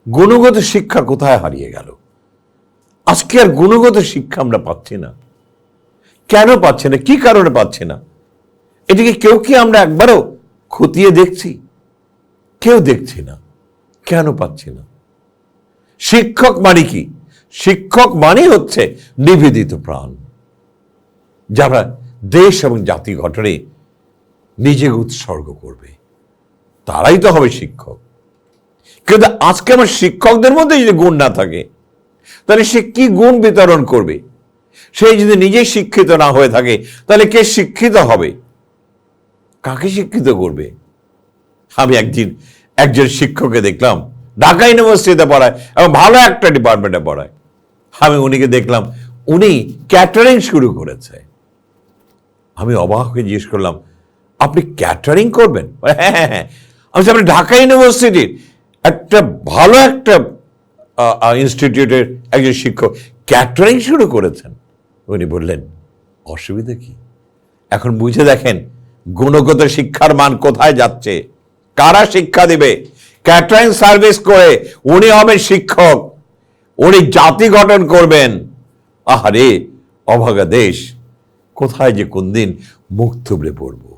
গুণগত শিক্ষা কোথায় হারিয়ে গেল? আজকে আর গুণগত শিক্ষা আমরা পাচ্ছি না। কেন পাচ্ছি না? কি কারণে পাচ্ছি না? এটিকে কেউ কি আমরা একবারও খতিয়ে দেখছি? কেউ দেখছি না। কেন পাচ্ছি না? শিক্ষক মানে কি? শিক্ষক মানে হচ্ছে নিবেদিত প্রাণ, যারা দেশ এবং জাতি গঠনে নিজেকে উৎসর্গ করবে, তারাই তো হবে শিক্ষক। কিন্তু আজকে আমার শিক্ষকদের মধ্যে যদি গুণ না থাকে, তাহলে সে কি গুণ বিতরণ করবে? সে যদি নিজে শিক্ষিত না হয়ে থাকে, তাহলে কে শিক্ষিত হবে? কাকে শিক্ষিত করবে? আমি একজন শিক্ষককে দেখলাম, ঢাকা ইউনিভার্সিটিতে পড়ায় এবং ভালো একটা ডিপার্টমেন্টে পড়ায়। আমি উনিকে দেখলাম, উনি ক্যাটারিং শুরু করেছে। আমি অবাক হয়ে জিজ্ঞেস করলাম, আপনি ক্যাটারিং করবেন? হ্যাঁ হ্যাঁ হ্যাঁ। আমি আপনি ঢাকা ইউনিভার্সিটির একটা ভালো একটা ইনস্টিটিউটের একজন শিক্ষক ক্যাটারিং শুরু করেছেন? উনি বললেন, অসুবিধা কি? এখন বুঝে দেখেন গুণগত শিক্ষার মান কোথায় যাচ্ছে। কারা শিক্ষা দিবে? ক্যাটারিং সার্ভিস করে উনি হবেন শিক্ষক, উনি জাতি গঠন করবেন। আহারে অভাগা দেশ, কোথায় যে কোন দিন মুখ থুবড়ে পড়বো।